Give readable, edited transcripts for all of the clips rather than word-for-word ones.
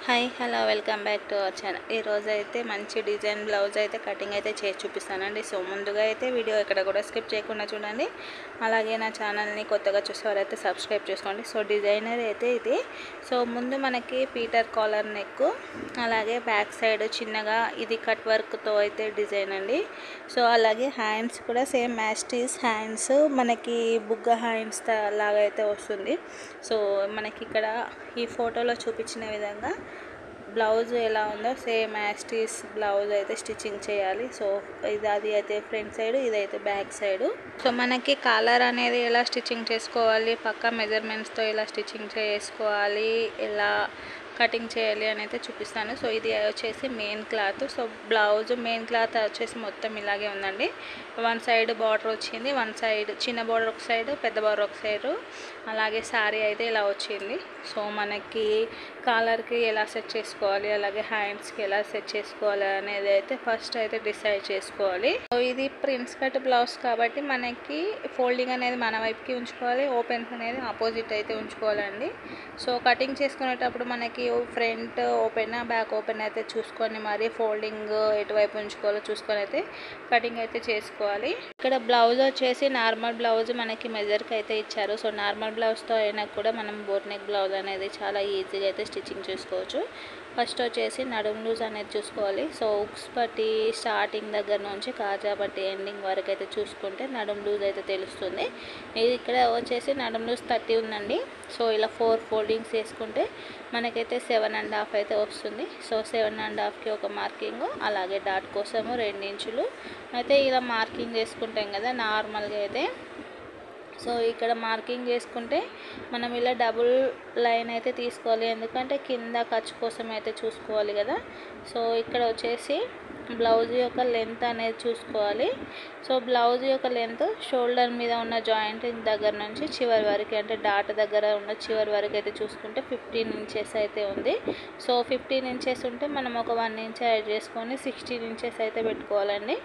Hi hello welcome back to our channel. ఈరోజు అయితే మంచి డిజైన్ బ్లౌజ్ అయితే కటింగ్ అయితే చేసి చూపిస్తానండి. సో ముందుగా అయితే వీడియో ఇక్కడ కూడా స్కిప్ చేయకుండా చూడండి. అలాగే నా ఛానల్ని కొత్తగా చూసేవారైతే సబ్స్క్రైబ్ చేసుకోండి. సో డిజైనర్ అయితే ఇది. సో ముందు మనకి పీటర్ కాలర్ నెక్, అలాగే బ్యాక్ సైడ్ చిన్నగా ఇది కట్ వర్క్తో అయితే డిజైన్ అండి. సో అలాగే హ్యాండ్స్ కూడా సేమ్ మ్యాస్టీస్ హ్యాండ్స్, మనకి బుగ్గ హ్యాండ్స్ లాగా అయితే వస్తుంది. సో మనకి ఇక్కడ ఈ ఫోటోలో చూపించిన విధంగా బ్లౌజ్ ఎలా ఉందో సేమ్ యాస్టీస్ బ్లౌజ్ అయితే స్టిచ్చింగ్ చేయాలి. సో అది అయితే ఫ్రంట్ సైడ్, ఇదైతే బ్యాక్ సైడ్. సో మనకి కాలర్ అనేది ఎలా స్టిచ్చింగ్ చేసుకోవాలి, పక్క మెజర్మెంట్స్తో ఎలా స్టిచ్చింగ్ చేసుకోవాలి, ఎలా కటింగ్ చేయాలి అని అయితే చూపిస్తాను. సో ఇది వచ్చేసి main cloth. So blouse main cloth వచ్చేసి మొత్తం ఇలాగే ఉందండి. వన్ సైడ్ బార్డర్ వచ్చింది, వన్ సైడ్ చిన్న బార్డర్ ఒక సైడ్, పెద్ద బార్డర్ ఒక సైడ్. అలాగే శారీ అయితే ఇలా వచ్చింది. సో మనకి కాలర్కి ఎలా సెట్ చేసుకోవాలి, అలాగే హ్యాండ్స్కి ఎలా సెట్ చేసుకోవాలి అనేది అయితే ఫస్ట్ అయితే డిసైడ్ చేసుకోవాలి. సో ఇది ప్రిన్స్ కట్ బ్లౌజ్ కాబట్టి మనకి ఫోల్డింగ్ అనేది మన వైపుకి ఉంచుకోవాలి, ఓపెన్స్ అనేది ఆపోజిట్ అయితే ఉంచుకోవాలండి. సో కటింగ్ చేసుకునేటప్పుడు మనకి ఫ్రంట్ ఓపెన్ బ్యాక్ ఓపెన్ అయితే చూసుకొని మరి ఫోల్డింగ్ ఎటువైపు ఉంచుకోవాలో చూసుకొని అయితే కటింగ్ అయితే చేసుకోవాలి. ఇక్కడ బ్లౌజ్ వచ్చేసి నార్మల్ బ్లౌజ్ మనకి మెజర్కి అయితే ఇచ్చారు. సో నార్మల్ బ్లౌజ్తో అయినా కూడా మనం బోట్ నెక్ బ్లౌజ్ అనేది చాలా ఈజీగా అయితే స్టిచ్చింగ్ చేసుకోవచ్చు. ఫస్ట్ వచ్చేసి నడుము లూజ్ అనేది చూసుకోవాలి. సో ఉక్స్ పట్టి స్టార్టింగ్ దగ్గర నుంచి కాజా పట్టి ఎండింగ్ వరకు అయితే చూసుకుంటే నడుము లూజ్ అయితే తెలుస్తుంది. ఇది ఇక్కడ వచ్చేసి నడుము లూజ్ 30 ఉందండి. సో ఇలా 4 ఫోల్డింగ్స్ వేసుకుంటే మనకైతే 7.5 అయితే వస్తుంది. సో 7.5కి ఒక మార్కింగ్, అలాగే డాట్ కోసము 2 ఇంచులు అయితే ఇలా మార్కింగ్ చేసుకుంటాం కదా నార్మల్గా అయితే. సో ఇక్కడ మార్కింగ్ చేసుకుంటే మనం ఇలా డబుల్ లైన్ అయితే తీసుకోవాలి, ఎందుకంటే కింద ఖర్చు కోసం అయితే చూసుకోవాలి కదా. సో ఇక్కడ వచ్చేసి బ్లౌజ్ యొక్క లెంత్ అనేది చూసుకోవాలి. సో బ్లౌజ్ యొక్క లెంత్ షోల్డర్ మీద ఉన్న జాయింటింగ్ దగ్గర నుంచి చివరి వరకు, అంటే డాట్ దగ్గర ఉన్న చివరి వరకు అయితే చూసుకుంటే 15 ఇంచెస్ అయితే ఉంది. సో 15 ఇంచెస్ ఉంటే మనం ఒక 1 ఇంచ్ యాడ్ చేసుకొని 16 ఇంచెస్ అయితే పెట్టుకోవాలండి.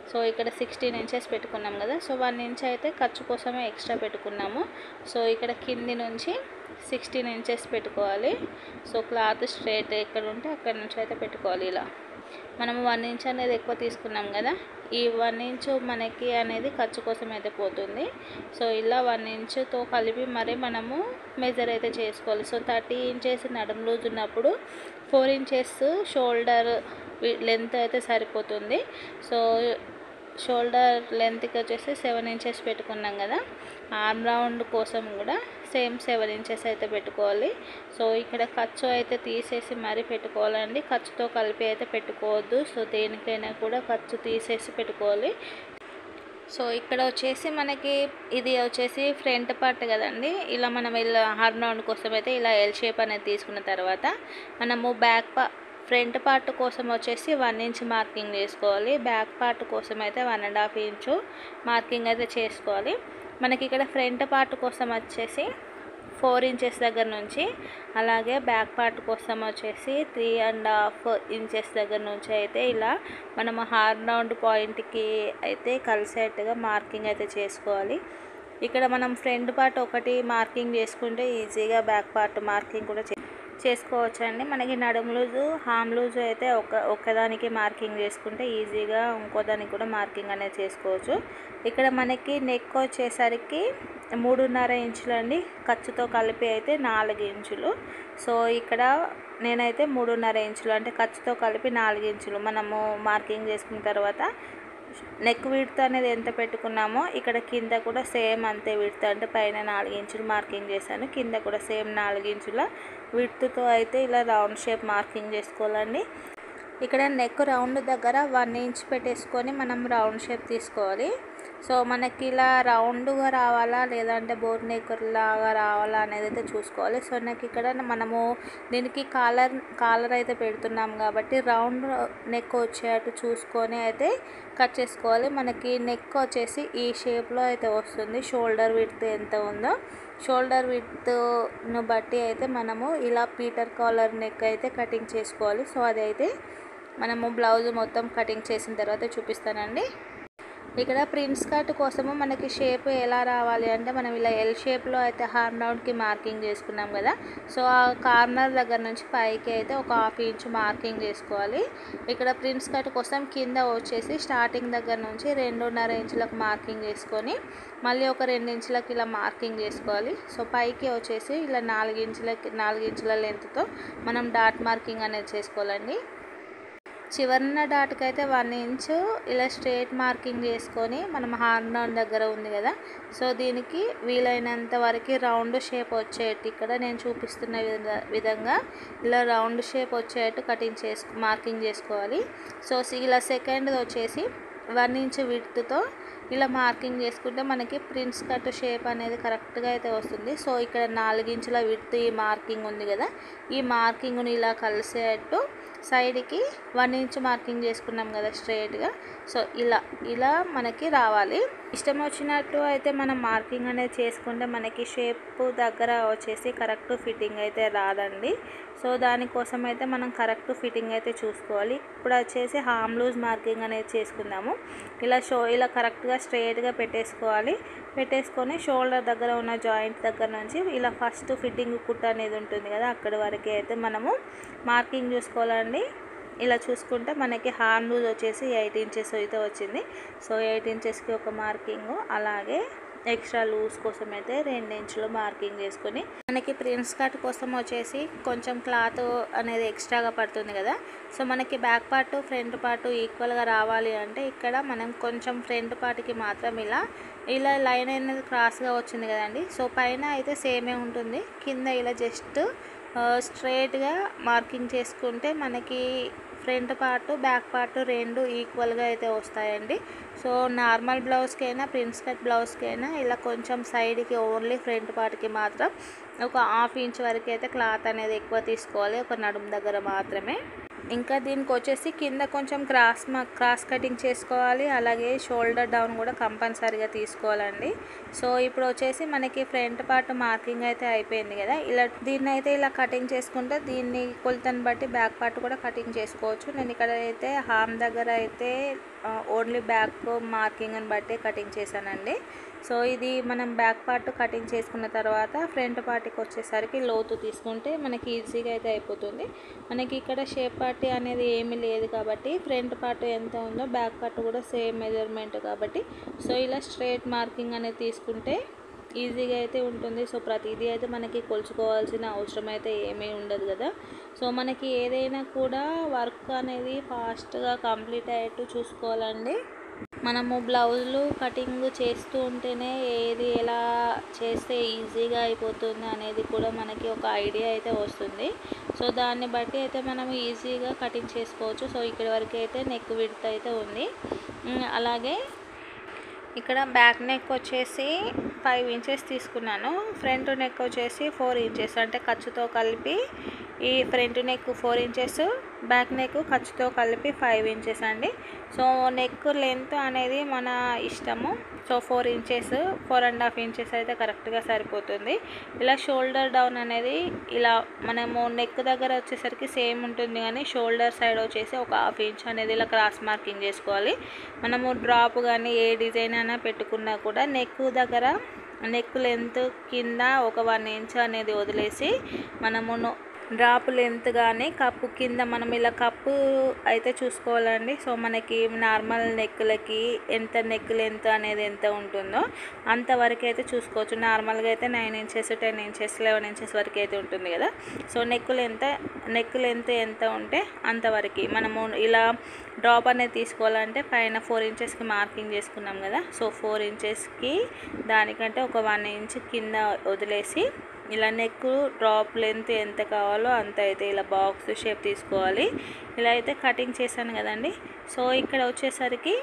సో ఇక్కడ 16 ఇంచెస్ పెట్టుకున్నాం కదా. సో 1 ఇంచ్ అయితే ఖర్చు కోసమే ఎక్స్ట్రా పెట్టుకున్నాము. సో ఇక్కడ కింది నుంచి 16 ఇంచెస్ పెట్టుకోవాలి. సో క్లాత్ స్ట్రైట్ ఎక్కడ ఉంటే అక్కడ నుంచి అయితే పెట్టుకోవాలి. ఇలా మనము 1 ఇంచ్ అనేది ఎక్కువ తీసుకున్నాం కదా, ఈ 1 ఇంచ్ మనకి అనేది ఖర్చు కోసం అయితే పోతుంది. సో ఇలా 1 ఇంచుతో కలిపి మరి మనము మెజర్ అయితే చేసుకోవాలి. సో 30 ఇంచెస్ నడుము లూజ్ ఉన్నప్పుడు 4 ఇంచెస్ షోల్డర్ లెంత్ అయితే సరిపోతుంది. సో షోల్డర్ లెంత్కి వచ్చేసి 7 ఇంచెస్ పెట్టుకున్నాం కదా. ఆర్మ్ రౌండ్ కోసం కూడా సేమ్ 7 ఇంచెస్ అయితే పెట్టుకోవాలి. సో ఇక్కడ ఖర్చు అయితే తీసేసి మరీ పెట్టుకోవాలండి, ఖర్చుతో కలిపి అయితే పెట్టుకోవద్దు. సో దేనికైనా కూడా ఖర్చు తీసేసి పెట్టుకోవాలి. సో ఇక్కడ వచ్చేసి మనకి ఇది వచ్చేసి ఫ్రంట్ పార్ట్ కదండి. ఇలా మనం ఇలా ఆర్మ్ రౌండ్ కోసం అయితే ఇలా ఎల్ షేప్ అనేది తీసుకున్న తర్వాత మనము ఫ్రంట్ పార్ట్ కోసం వచ్చేసి 1 ఇంచ్ మార్కింగ్ చేసుకోవాలి. బ్యాక్ పార్ట్ కోసం అయితే 1.5 ఇంచు మార్కింగ్ అయితే చేసుకోవాలి. మనకి ఇక్కడ ఫ్రంట్ పార్ట్ కోసం వచ్చేసి 4 ఇంచెస్ దగ్గర నుంచి, అలాగే బ్యాక్ పార్ట్ కోసం వచ్చేసి 3.5 ఇంచెస్ దగ్గర నుంచి అయితే ఇలా మనం హార్మ్ రౌండ్ పాయింట్కి అయితే కలిసేట్టుగా మార్కింగ్ అయితే చేసుకోవాలి. ఇక్కడ మనం ఫ్రంట్ పార్ట్ ఒకటి మార్కింగ్ చేసుకుంటే ఈజీగా బ్యాక్ పార్ట్ మార్కింగ్ కూడా చేసుకోవచ్చండి. మనకి నడుము లూజు హామ్ లూజు అయితే ఒక్కదానికి మార్కింగ్ చేసుకుంటే ఈజీగా ఇంకో దానికి కూడా మార్కింగ్ అనేది చేసుకోవచ్చు. ఇక్కడ మనకి నెక్ వచ్చేసరికి 3.5 ఇంచులు అండి, ఖర్చుతో కలిపి అయితే 4 ఇంచులు. సో ఇక్కడ నేనైతే 3.5 ఇంచులు అంటే ఖర్చుతో కలిపి 4 ఇంచులు మనము మార్కింగ్ చేసుకున్న తర్వాత నెక్ విడ్త్ అనేది ఎంత పెట్టుకున్నామో ఇక్కడ కింద కూడా సేమ్ అంతే విడ్త్, అంటే పైన 4 ఇంచులు మార్కింగ్ చేశాను, కింద కూడా సేమ్ 4 ఇంచుల విడ్త్తో అయితే ఇలా రౌండ్ షేప్ మార్కింగ్ చేసుకోవాలండి. ఇక్కడ నెక్ రౌండ్ దగ్గర 1 ఇంచ్ పెట్టేసుకొని మనం రౌండ్ షేప్ తీసుకోవాలి. సో మనకి ఇలా రౌండ్గా రావాలా లేదంటే బోట్ నెక్ లాగా రావాలా అనేది అయితే చూసుకోవాలి. సో నాకు ఇక్కడ మనము దీనికి కాలర్ అయితే పెడుతున్నాం కాబట్టి రౌండ్ నెక్ వచ్చేటట్టు చూసుకొని అయితే కట్ చేసుకోవాలి. మనకి నెక్ వచ్చేసి ఈ షేప్లో అయితే వస్తుంది. షోల్డర్ విడ్త్ ఎంత ఉందో షోల్డర్ విడ్త్ను బట్టి అయితే మనము ఇలా పీటర్ కాలర్ నెక్ అయితే కటింగ్ చేసుకోవాలి. సో అదైతే మనము బ్లౌజ్ మొత్తం కటింగ్ చేసిన తర్వాత చూపిస్తానండి. ఇక్కడ ప్రిన్స్ కట్ కోసము మనకి షేప్ ఎలా రావాలి అంటే మనం ఇలా ఎల్ షేప్లో అయితే హార్మ్ రౌండ్కి మార్కింగ్ చేసుకున్నాం కదా. సో ఆ కార్నర్ దగ్గర నుంచి పైకి అయితే ఒక 1/2 ఇంచ్ మార్కింగ్ చేసుకోవాలి. ఇక్కడ ప్రిన్స్ కట్ కోసం కింద వచ్చేసి స్టార్టింగ్ దగ్గర నుంచి 2.5 ఇంచులకు మార్కింగ్ చేసుకొని మళ్ళీ ఒక 2 ఇంచులకి ఇలా మార్కింగ్ చేసుకోవాలి. సో పైకి వచ్చేసి ఇలా 4 ఇంచుల లెంత్తో మనం డాట్ మార్కింగ్ అనేది చేసుకోవాలండి. చివరన డాట్కి అయితే 1 ఇంచు ఇలా స్ట్రేట్ మార్కింగ్ చేసుకొని మనం హార్మ్ రౌండ్ దగ్గర ఉంది కదా, సో దీనికి వీలైనంత వరకు రౌండ్ షేప్ వచ్చేట్టు ఇక్కడ నేను చూపిస్తున్న విధంగా ఇలా రౌండ్ షేప్ వచ్చేట్టు మార్కింగ్ చేసుకోవాలి. సో ఇలా సెకండ్ వచ్చేసి 1 ఇంచ్ విడ్త్తో ఇలా మార్కింగ్ చేసుకుంటే మనకి ప్రిన్స్ కట్ షేప్ అనేది కరెక్ట్గా అయితే వస్తుంది. సో ఇక్కడ 4 ఇంచుల విడ్త్ ఈ మార్కింగ్ ఉంది కదా, ఈ మార్కింగ్ని ఇలా కలిసేట్టు సైడ్కి 1 ఇంచ్ మార్కింగ్ చేసుకున్నాం కదా స్ట్రైట్గా. సో ఇలా మనకి రావాలి. ఇష్టం వచ్చినట్టు అయితే మనం మార్కింగ్ అనేది చేసుకుంటే మనకి షేప్ దగ్గర వచ్చేసి కరెక్ట్ ఫిట్టింగ్ అయితే రాదండి. సో దానికోసం అయితే మనం కరెక్ట్ ఫిట్టింగ్ అయితే చూసుకోవాలి. ఇప్పుడు వచ్చేసి హార్మ్ లూజ్ మార్కింగ్ అనేది చేసుకుందాము. ఇలా కరెక్ట్గా స్ట్రైట్గా పెట్టేసుకొని షోల్డర్ దగ్గర ఉన్న జాయింట్ దగ్గర నుంచి ఇలా ఫస్ట్ ఫిట్టింగ్ కుట్ అనేది ఉంటుంది కదా, అక్కడి వరకు అయితే మనము మార్కింగ్ చూసుకోవాలండి. ఇలా చూసుకుంటే మనకి హార్మ్ లూజ్ వచ్చేసి 8 ఇంచెస్ అయితే వచ్చింది. సో 8 ఇంచెస్కి ఒక మార్కింగ్, అలాగే ఎక్స్ట్రా లూజ్ కోసం అయితే 2 ఇంచులు మార్కింగ్ చేసుకొని మనకి ప్రిన్స్ కట్ కోసం వచ్చేసి కొంచెం క్లాత్ అనేది ఎక్స్ట్రాగా పడుతుంది కదా. సో మనకి బ్యాక్ పార్ట్ ఫ్రంట్ పార్ట్ ఈక్వల్గా రావాలి అంటే ఇక్కడ మనం కొంచెం ఫ్రంట్ పార్ట్కి మాత్రం ఇలా లైన్ అనేది క్రాస్గా వచ్చింది కదండి. సో పైన అయితే సేమే ఉంటుంది, కింద ఇలా జస్ట్ స్ట్రైట్గా మార్కింగ్ చేసుకుంటే మనకి ఫ్రంట్ పార్ట్ బ్యాక్ పార్ట్ రెండు ఈక్వల్గా అయితే వస్తాయండి. సో నార్మల్ బ్లౌజ్కైనా ప్రిన్స్ కట్ బ్లౌజ్కైనా ఇలా కొంచెం సైడ్కి ఓన్లీ ఫ్రంట్ పార్ట్కి మాత్రం ఒక 1/2 ఇంచ్ వరకు అయితే క్లాత్ అనేది ఎక్కువ తీసుకోవాలి, ఒక నడుము దగ్గర మాత్రమే. ఇంకా దీనికి వచ్చేసి కింద కొంచెం క్రాస్ కటింగ్ చేసుకోవాలి, అలాగే షోల్డర్ డౌన్ కూడా కంపల్సరీగా తీసుకోవాలండి. సో ఇప్పుడు వచ్చేసి మనకి ఫ్రంట్ పార్ట్ మార్కింగ్ అయితే అయిపోయింది కదా, దీన్ని అయితే ఇలా కటింగ్ చేసుకుంటే దీన్ని కొలతను బట్టి బ్యాక్ పార్ట్ కూడా కటింగ్ చేసుకోవచ్చు. నేను ఇక్కడ అయితే హార్మ్ దగ్గర అయితే ఓన్లీ బ్యాక్ మార్కింగ్ని బట్టి కటింగ్ చేశానండి. సో ఇది మనం బ్యాక్ పార్ట్ కటింగ్ చేసుకున్న తర్వాత ఫ్రంట్ పార్ట్కి వచ్చేసరికి లోతు తీసుకుంటే మనకి ఈజీగా అయితే అయిపోతుంది. మనకి ఇక్కడ షేప్ పార్ట్ అనేది ఏమీ లేదు కాబట్టి ఫ్రంట్ పార్ట్ ఎంత ఉందో బ్యాక్ పార్ట్ కూడా సేమ్ మెజర్మెంట్ కాబట్టి సో ఇలా స్ట్రైట్ మార్కింగ్ అనేది తీసుకుంటే ఈజీగా అయితే ఉంటుంది. సో ప్రతిదీ అయితే మనకి కొలుచుకోవాల్సిన అవసరం అయితే ఏమీ ఉండదు కదా. సో మనకి ఏదైనా కూడా వర్క్ అనేది ఫాస్ట్గా కంప్లీట్ అయ్యేట్టు చూసుకోవాలండి. మనము బ్లౌజులు కటింగ్ చేస్తూ ఉంటేనే ఏది ఎలా చేస్తే ఈజీగా అయిపోతుంది అనేది కూడా మనకి ఒక ఐడియా అయితే వస్తుంది. సో దాన్ని బట్టి అయితే మనం ఈజీగా కటింగ్ చేసుకోవచ్చు. సో ఇక్కడి వరకు అయితే నెక్ విడ్త్ అయితే ఉంది. అలాగే ఇక్కడ బ్యాక్ నెక్ వచ్చేసి 5 ఇంచెస్ తీసుకున్నాను, ఫ్రంట్ నెక్ వచ్చేసి 4 ఇంచెస్, అంటే ఖర్చుతో కలిపి ఈ front neck 4 inches, back neck ఖర్చుతో కలిపి 5 ఇంచెస్ అండి. సో నెక్ లెంత్ అనేది మన ఇష్టము. సో 4 ఇంచెస్ 4.5 ఇంచెస్ అయితే కరెక్ట్గా సరిపోతుంది. ఇలా షోల్డర్ డౌన్ అనేది ఇలా మనము నెక్ దగ్గర వచ్చేసరికి సేమ్ ఉంటుంది, కానీ షోల్డర్ సైడ్ వచ్చేసి ఒక 1/2 ఇంచ్ అనేది ఇలా క్రాస్ మార్కింగ్ చేసుకోవాలి. మనము డ్రాప్ కానీ ఏ డిజైన్ అయినా పెట్టుకున్నా కూడా నెక్ దగ్గర నెక్ లెంత్ కింద ఒక 1 ఇంచ్ అనేది వదిలేసి మనము డ్రాప్ లెంత్ కానీ కప్పు కింద మనం ఇలా కప్పు అయితే చూసుకోవాలండి. సో మనకి నార్మల్ నెక్లకి ఎంత నెక్ లెంత్ అనేది ఎంత ఉంటుందో అంతవరకు అయితే చూసుకోవచ్చు. నార్మల్గా అయితే 9 ఇంచెస్ 10 ఇంచెస్ 11 ఇంచెస్ వరకు అయితే ఉంటుంది కదా. సో నెక్ లెంత్ ఎంత ఉంటే అంతవరకు మనము ఇలా డ్రాప్ అనేది తీసుకోవాలంటే పైన 4 ఇంచెస్కి మార్కింగ్ చేసుకున్నాం కదా. సో 4 ఇంచెస్కి దానికంటే ఒక 1 ఇంచ్ కింద వదిలేసి ఇలా నెక్ డ్రాప్ లెంత్ ఎంత కావాలో అంత అయితే ఇలా బాక్స్ షేప్ తీసుకోవాలి. ఇలా అయితే కటింగ్ చేశాను కదండి. సో ఇక్కడ వచ్చేసరికి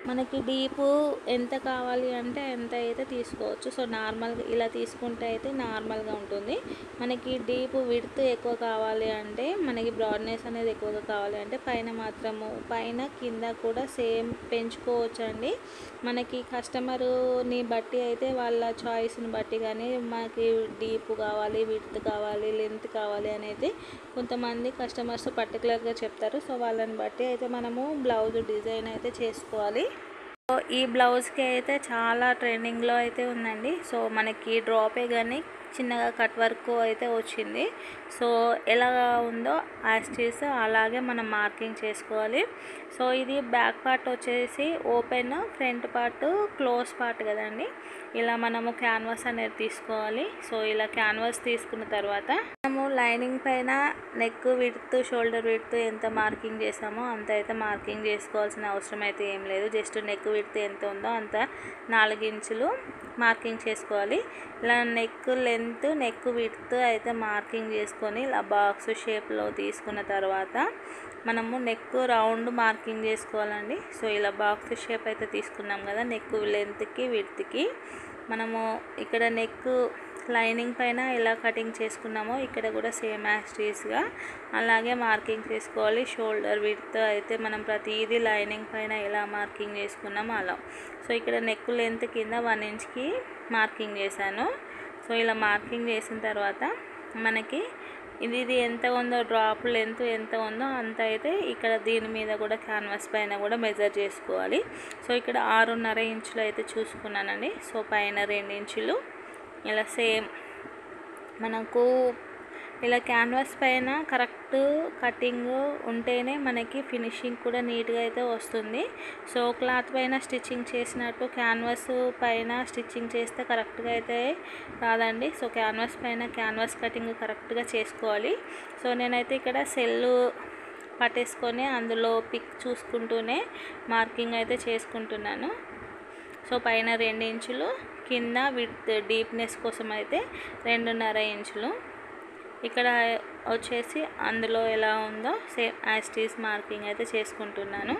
మనకి డీపు ఎంత కావాలి అంటే ఎంత అయితే తీసుకోవచ్చు. సో నార్మల్గా ఇలా తీసుకుంటే అయితే నార్మల్గా ఉంటుంది. మనకి డీపు విడ్త్ ఎక్కువ కావాలి అంటే మనకి బ్రాడ్నెస్ అనేది ఎక్కువగా కావాలి అంటే పైన కింద కూడా సేమ్ పెంచుకోవచ్చు అండి. మనకి కస్టమర్ని బట్టి అయితే వాళ్ళ చాయిస్ని బట్టి కానీ మనకి డీపు కావాలి, విడ్త్ కావాలి, లెంత్ కావాలి అనేది కొంతమంది కస్టమర్స్ పర్టికులర్గా చెప్తారు. సో వాళ్ళని బట్టి అయితే మనము బ్లౌజ్ డిజైన్ అయితే చేసుకోవాలి. సో ఈ బ్లౌజ్కి అయితే చాలా ట్రెండింగ్లో అయితే ఉందండి. సో మనకి డ్రాపే కానీ చిన్నగా కట్ వర్క్ అయితే వచ్చింది. సో ఎలా ఉందో యాస్టీస్ అలాగే మనం మార్కింగ్ చేసుకోవాలి. సో ఇది బ్యాక్ పార్ట్ వచ్చేసి open, front part close part కదండి. ఇలా మనము క్యాన్వాస్ అనేది తీసుకోవాలి. సో ఇలా క్యాన్వాస్ తీసుకున్న తర్వాత మనము లైనింగ్ పైన నెక్ విడ్త్, షోల్డర్ విడ్త్ ఎంత మార్కింగ్ చేసామో అంత అయితే మార్కింగ్ చేసుకోవాల్సిన అవసరం అయితే ఏం లేదు. జస్ట్ నెక్ విడ్త్ ఎంత ఉందో అంత 4 ఇంచులు మార్కింగ్ చేసుకోవాలి. ఇలా నెక్ లెంత్, నెక్ విడ్త్ అయితే మార్కింగ్ చేసుకొని ఇలా బాక్స్ షేప్లో తీసుకున్న తర్వాత మనము నెక్ రౌండ్ మార్కింగ్ చేసుకోవాలండి. సో ఇలా బాక్స్ షేప్ అయితే తీసుకున్నాం కదా, నెక్ లెంత్కి విడ్త్కి మనము ఇక్కడ నెక్ లైనింగ్ పైన ఎలా కటింగ్ చేసుకున్నామో ఇక్కడ కూడా సేమ్ యాస్టీస్గా అలాగే మార్కింగ్ చేసుకోవాలి. షోల్డర్ విడ్త్ అయితే మనం ప్రతిదీ లైనింగ్ పైన ఎలా మార్కింగ్ చేసుకున్నామో అలా. సో ఇక్కడ నెక్ లెంత్ కింద 1 ఇంచ్కి మార్కింగ్ చేశాను. సో ఇలా మార్కింగ్ చేసిన తర్వాత మనకి ఇది ఎంత ఉందో, డ్రాప్ లెంత్ ఎంత ఉందో అంత అయితే ఇక్కడ దీని మీద కూడా క్యాన్వాస్ పైన కూడా మెజర్ చేసుకోవాలి. సో ఇక్కడ 6.5 ఇంచులు అయితే చూసుకున్నానండి. సో పైన 2 ఇంచులు ఇలా సేమ్ మనకు ఇలా క్యాన్వాస్ పైన కరెక్ట్ కటింగ్ ఉంటేనే మనకి ఫినిషింగ్ కూడా నీట్గా అయితే వస్తుంది. సో క్లాత్ పైన స్టిచ్చింగ్ చేసినట్టు క్యాన్వాస్ పైన స్టిచ్చింగ్ చేస్తే కరెక్ట్గా అయితే రాదండి. సో క్యాన్వాస్ పైన క్యాన్వాస్ కటింగ్ కరెక్ట్గా చేసుకోవాలి. సో నేనైతే ఇక్కడ సెల్లు పట్టేసుకొని అందులో పిక్ చూసుకుంటూనే మార్కింగ్ అయితే చేసుకుంటున్నాను. సో పైన 2 ఇంచులు, కింద విడ్త్ డీప్నెస్ కోసం అయితే 2.5 ఇంచులు. ఇక్కడ వచ్చేసి అందులో ఎలా ఉందో సేమ్ యాస్టీస్ మార్కింగ్ అయితే చేసుకుంటున్నాను.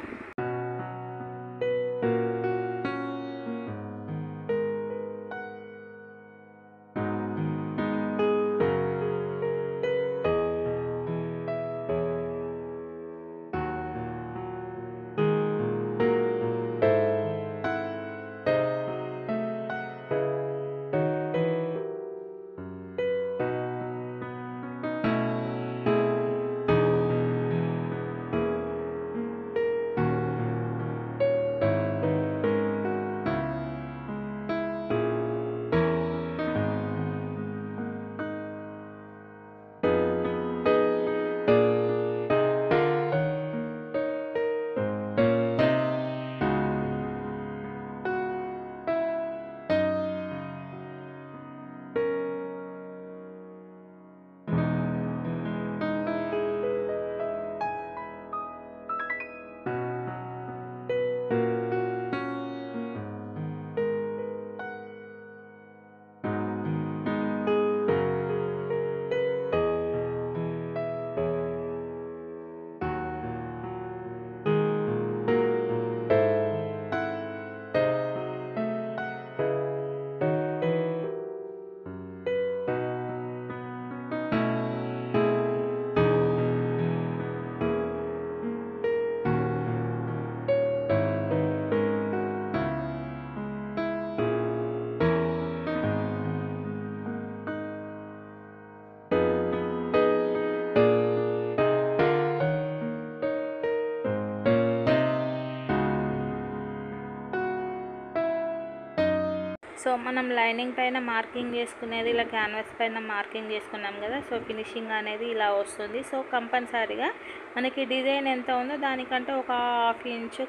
సో మనం లైనింగ్ పైన మార్కింగ్ చేసుకునేది ఇలా క్యాన్వాస్ పైన మార్కింగ్ చేసుకున్నాం కదా. సో ఫినిషింగ్ అనేది ఇలా వస్తుంది. సో కంపల్సరీగా మనకి డిజైన్ ఎంత ఉందో దానికంటే ఒక 1/2 ఇంచు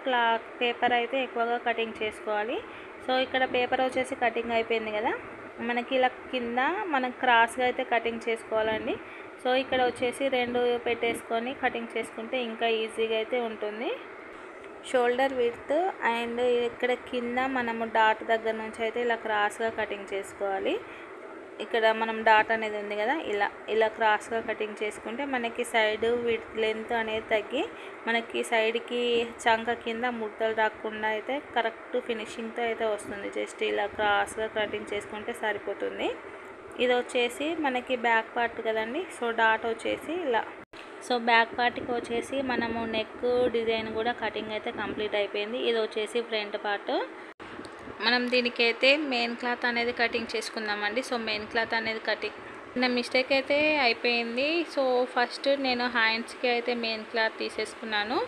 పేపర్ అయితే ఎక్కువగా కటింగ్ చేసుకోవాలి. సో ఇక్కడ పేపర్ వచ్చేసి కటింగ్ అయిపోయింది కదా, మనకి ఇలా కింద మనం క్రాస్గా అయితే కటింగ్ చేసుకోవాలండి. సో ఇక్కడ వచ్చేసి 2 పెట్టేసుకొని కటింగ్ చేసుకుంటే ఇంకా ఈజీగా అయితే ఉంటుంది. షోల్డర్ విడ్త్ అండ్ ఇక్కడ కింద మనము డాట్ దగ్గర నుంచి అయితే ఇలా క్రాస్గా కటింగ్ చేసుకోవాలి. ఇక్కడ మనం డాట్ అనేది ఉంది కదా, ఇలా క్రాస్గా కటింగ్ చేసుకుంటే మనకి సైడ్ విడ్త్ లెంత్ అనేది తగ్గి మనకి సైడ్కి చంక కింద ముడతలు రాకుండా అయితే కరెక్ట్ ఫినిషింగ్తో అయితే వస్తుంది. జస్ట్ ఇలా క్రాస్గా కటింగ్ చేసుకుంటే సరిపోతుంది. ఇది వచ్చేసి మనకి బ్యాక్ పార్ట్ కదండి. సో డాట్ వచ్చేసి ఇలా. సో బ్యాక్ పార్ట్కి వచ్చేసి మనము నెక్ డిజైన్ కూడా కటింగ్ అయితే కంప్లీట్ అయిపోయింది. ఇది వచ్చేసి ఫ్రంట్ పార్ట్. మనం దీనికైతే మెయిన్ క్లాత్ అనేది కటింగ్ చేసుకుందామండి. సో మెయిన్ క్లాత్ అనేది నా మిస్టేక్ అయితే అయిపోయింది. సో ఫస్ట్ నేను హ్యాండ్స్కి అయితే మెయిన్ క్లాత్ తీసేసుకున్నాను.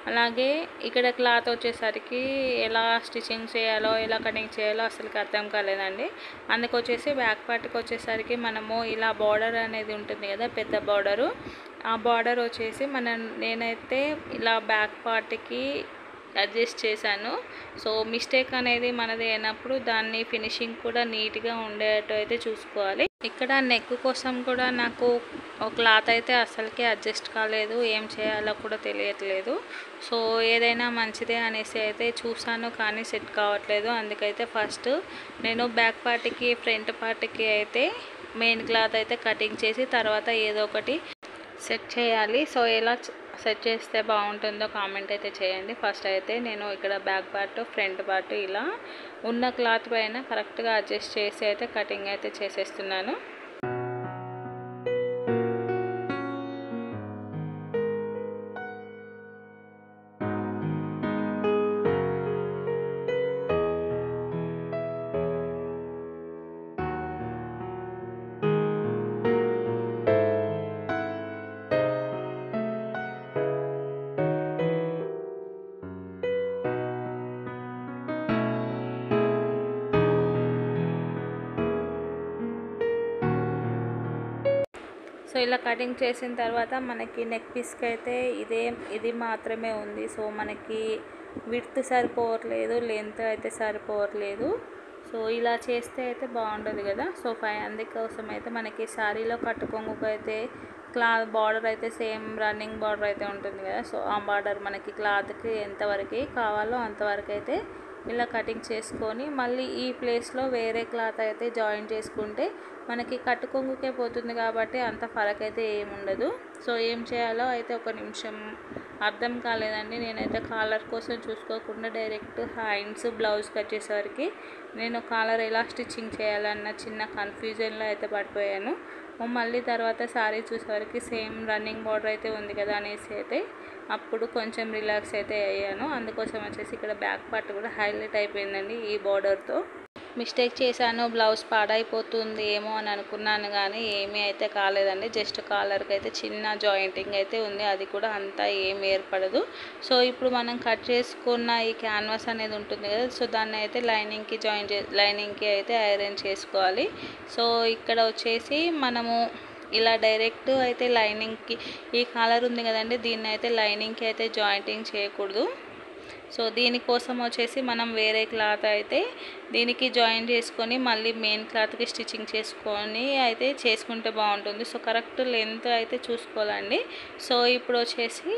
అలాగే ఇక్కడ క్లాత్ వచ్చేసరికి ఎలా స్టిచ్చింగ్ చేయాలో ఎలా కటింగ్ చేయాలో అసలుకి అర్థం కాలేదండి. అందుకొచ్చేసి బ్యాక్ పార్ట్కి వచ్చేసరికి మనము ఇలా బార్డర్ అనేది ఉంటుంది కదా, పెద్ద బార్డరు, ఆ బార్డర్ వచ్చేసి నేనైతే ఇలా బ్యాక్ పార్ట్కి అడ్జస్ట్ చేశాను. సో మిస్టేక్ అనేది మనది అయినప్పుడు దాన్ని ఫినిషింగ్ కూడా నీట్గా ఉండేటట్టు అయితే చూసుకోవాలి. ఇక్కడ నెక్ కోసం కూడా నాకు ఒక క్లాత్ అయితే అసలుకే అడ్జస్ట్ కాలేదు, ఏం చేయాలో కూడా తెలియట్లేదు. సో ఏదైనా మంచిదే అనేసి అయితే చూసాను కానీ సెట్ కావట్లేదు. అందుకైతే ఫస్ట్ నేను బ్యాక్ పార్ట్కి ఫ్రంట్ పార్ట్కి అయితే మెయిన్ క్లాత్ అయితే కటింగ్ చేసి తర్వాత ఏదో ఒకటి సెట్ చేయాలి. సో ఎలా సెట్ చేస్తే బాగుంటుందో కామెంట్ అయితే చేయండి. ఫస్ట్ అయితే నేను ఇక్కడ బ్యాక్ పార్ట్ ఫ్రంట్ పార్ట్ ఇలా ఉన్న క్లాత్ పైన కరెక్ట్గా అడ్జస్ట్ చేసి అయితే కటింగ్ అయితే చేసేస్తున్నాను. సో ఇలా కటింగ్ చేసిన తర్వాత మనకి నెక్ పీస్కి అయితే ఇది మాత్రమే ఉంది. సో మనకి విడ్త్ సరిపోవట్లేదు, లెంత్ అయితే సరిపోవట్లేదు. సో ఇలా చేస్తే అయితే బాగుంటుంది కదా. సో అందుకోసం అయితే మనకి శారీలో కట్టుకొంగుకు అయితే బార్డర్ అయితే సేమ్ రన్నింగ్ బార్డర్ అయితే ఉంటుంది కదా. సో ఆ బార్డర్ మనకి క్లాత్కి ఎంతవరకు కావాలో అంతవరకు అయితే ఇలా కటింగ్ చేసుకొని మళ్ళీ ఈ ప్లేస్లో వేరే క్లాత్ అయితే జాయిన్ చేసుకుంటే మనకి కట్టుకొంగుకే పోతుంది కాబట్టి అంత ఫరక్ అయితే ఏముండదు. సో ఏం చేయాలో అయితే ఒక నిమిషం అర్థం కాలేదండి. నేనైతే కాలర్ కోసం చూసుకోకుండా డైరెక్ట్ హ్యాండ్స్ బ్లౌజ్కి వచ్చేసరికి నేను కాలర్ ఎలా స్టిచ్చింగ్ చేయాలన్న చిన్న కన్ఫ్యూజన్లో అయితే పడిపోయాను. మళ్ళీ తర్వాత శారీ చూసేసరికి సేమ్ రన్నింగ్ బార్డర్ అయితే ఉంది కదా అనేసి అయితే అప్పుడు కొంచెం రిలాక్స్ అయితే అయ్యాను. అందుకోసం వచ్చేసి ఇక్కడ బ్యాక్ పార్ట్ కూడా హైలైట్ అయిపోయిందండి ఈ బార్డర్తో. మిస్టేక్ చేశాను, బ్లౌజ్ పాడైపోతుంది ఏమో అని అనుకున్నాను కానీ ఏమీ అయితే కాలేదండి. జస్ట్ కాలర్కి అయితే చిన్న జాయింటింగ్ అయితే ఉంది, అది కూడా అంతా ఏం ఏర్పడదు. సో ఇప్పుడు మనం కట్ చేసుకున్న ఈ క్యాన్వాస్ అనేది ఉంటుంది కదా, సో దాన్ని అయితే లైనింగ్కి అయితే ఐరన్ చేసుకోవాలి. సో ఇక్కడ వచ్చేసి మనము ఇలా డైరెక్ట్ అయితే లైనింగ్కి ఈ కాలర్ ఉంది కదండి, దీన్ని అయితే లైనింగ్కి అయితే జాయింటింగ్ చేయకూడదు. సో దీనికోసం వచ్చేసి మనం వేరే క్లాత్ అయితే దీనికి జాయిన్ చేసుకొని మళ్ళీ మెయిన్ క్లాత్కి స్టిచ్చింగ్ చేసుకొని అయితే చేసుకుంటే బాగుంటుంది. సో కరెక్ట్ లెంత్ అయితే చూసుకోవాలండి. సో ఇప్పుడు వచ్చేసి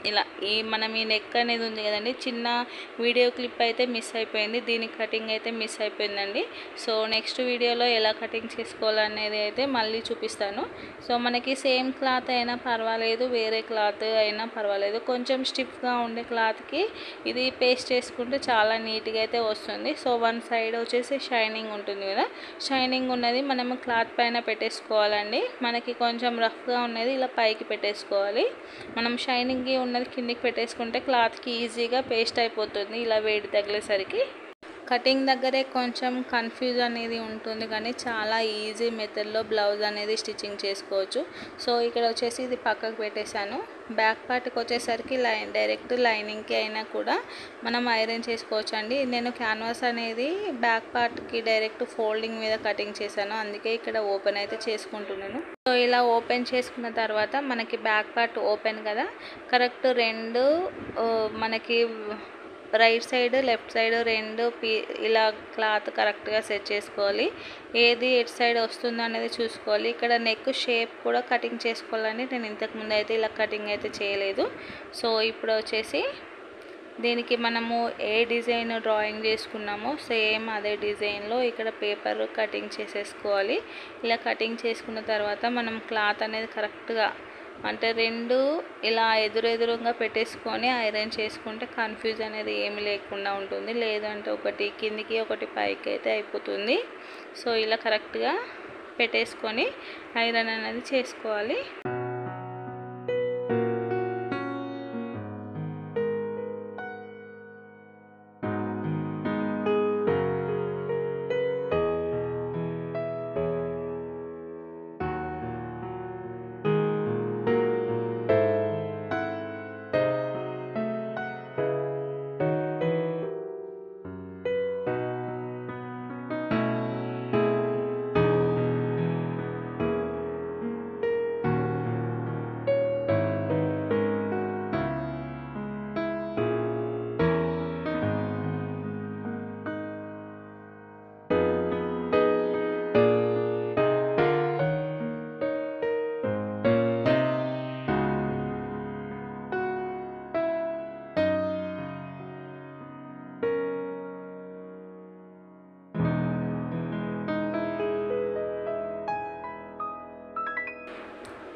ఇలా మనం ఈ నెక్ అనేది ఉంది కదండి, చిన్న వీడియో క్లిప్ అయితే మిస్ అయిపోయింది, దీనికి కటింగ్ అయితే మిస్ అయిపోయిందండి. సో నెక్స్ట్ వీడియోలో ఎలా కటింగ్ చేసుకోవాలనేది అయితే మళ్ళీ చూపిస్తాను. సో మనకి సేమ్ క్లాత్ అయినా పర్వాలేదు, వేరే క్లాత్ అయినా పర్వాలేదు, కొంచెం స్టిఫ్గా ఉండే క్లాత్కి ఇది పేస్ట్ చేసుకుంటే చాలా నీట్గా అయితే వస్తుంది. సో వన్ సైడ్ వచ్చేసి షైనింగ్ ఉంటుంది కదా, షైనింగ్ ఉన్నది మనము క్లాత్ పైన పెట్టేసుకోవాలండి. మనకి కొంచెం రఫ్గా ఉన్నది ఇలా పైకి పెట్టేసుకోవాలి. మనం షైనింగ్ ఉన్నది కిందికి పెట్టేసుకుంటే క్లాత్కి ఈజీగా పేస్ట్ అయిపోతుంది ఇలా వేడి తగిలేసరికి. కటింగ్ దగ్గరే కొంచెం కన్ఫ్యూజ్ అనేది ఉంటుంది కానీ చాలా ఈజీ మెథడ్లో బ్లౌజ్ అనేది స్టిచ్చింగ్ చేసుకోవచ్చు. సో ఇక్కడ వచ్చేసి ఇది పక్కకు పెట్టేశాను. బ్యాక్ పార్ట్కి వచ్చేసరికి డైరెక్ట్ లైనింగ్కి అయినా కూడా మనం ఐరన్ చేసుకోవచ్చు అండి. నేను క్యాన్వాస్ అనేది బ్యాక్ పార్ట్కి డైరెక్ట్ ఫోల్డింగ్ మీద కటింగ్ చేశాను, అందుకే ఇక్కడ ఓపెన్ అయితే చేసుకుంటున్నాను. సో ఇలా ఓపెన్ చేసుకున్న తర్వాత మనకి బ్యాక్ పార్ట్ ఓపెన్ కదా, కరెక్ట్ రెండు మనకి రైట్ సైడ్ లెఫ్ట్ సైడ్ రెండు ఇలా క్లాత్ కరెక్ట్గా సెట్ చేసుకోవాలి. ఏది ఎటు సైడ్ వస్తుందో అనేది చూసుకోవాలి. ఇక్కడ నెక్ షేప్ కూడా కటింగ్ చేసుకోవాలని నేను ఇంతకుముందు అయితే ఇలా కటింగ్ అయితే చేయలేదు. సో ఇప్పుడు వచ్చేసి దీనికి మనము ఏ డిజైన్ డ్రాయింగ్ చేసుకున్నామో సేమ్ అదే డిజైన్లో ఇక్కడ పేపర్ కటింగ్ చేసేసుకోవాలి. ఇలా కటింగ్ చేసుకున్న తర్వాత మనం క్లాత్ అనేది కరెక్ట్గా అంటే రెండు ఇలా ఎదురెదురుగా పెట్టేసుకొని ఐరన్ చేసుకుంటే కన్ఫ్యూజ్ అనేది ఏమి లేకుండా ఉంటుంది, లేదంటే ఒకటి కిందికి ఒకటి పైకి అయితే అయిపోతుంది. సో ఇలా కరెక్ట్గా పెట్టేసుకొని ఐరన్ అనేది చేసుకోవాలి.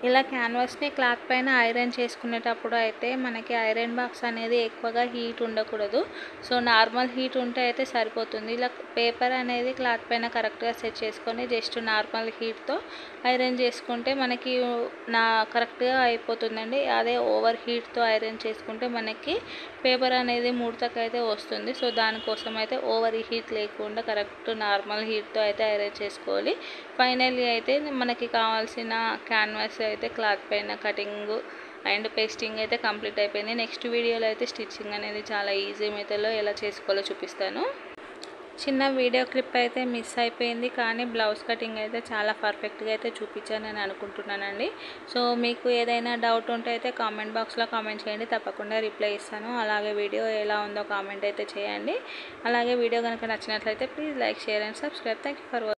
ఇలా క్యాన్వాస్ని క్లాత్ పైన ఐరన్ చేసుకునేటప్పుడు అయితే మనకి ఐరన్ బాక్స్ అనేది ఎక్కువగా హీట్ ఉండకూడదు. సో నార్మల్ హీట్ ఉంటే అయితే సరిపోతుంది. ఇలా పేపర్ అనేది క్లాత్ పైన కరెక్ట్గా సెట్ చేసుకొని జస్ట్ నార్మల్ హీట్తో ఐరన్ చేసుకుంటే మనకి కరెక్ట్గా అయిపోతుందండి. అదే ఓవర్ హీట్తో ఐరన్ చేసుకుంటే మనకి పేపర్ అనేది ముడతకైతే వస్తుంది. సో దానికోసం అయితే ఓవర్ హీట్ లేకుండా కరెక్ట్ నార్మల్ హీట్తో అయితే ఐరన్ చేసుకోవాలి. ఫైనల్లీ అయితే మనకి కావాల్సిన క్యాన్వాస్ అయితే క్లాత్ పైన కటింగ్ అండ్ పేస్టింగ్ అయితే కంప్లీట్ అయిపోయింది. నెక్స్ట్ వీడియోలో అయితే స్టిచ్చింగ్ అనేది చాలా ఈజీ మెథడ్లో ఎలా చేసుకోవాలో చూపిస్తాను. చిన్న వీడియో క్లిప్ అయితే మిస్ అయిపోయింది, కానీ బ్లౌజ్ కటింగ్ అయితే చాలా పర్ఫెక్ట్గా అయితే చూపించానని అనుకుంటున్నానండి. సో మీకు ఏదైనా డౌట్ ఉంటే అయితే కామెంట్ బాక్స్లో కామెంట్ చేయండి, తప్పకుండా రిప్లై ఇస్తాను. అలాగే వీడియో ఎలా ఉందో కామెంట్ అయితే చేయండి. అలాగే వీడియో కనుక నచ్చినట్లయితే please like, share and subscribe. Thank you for watching.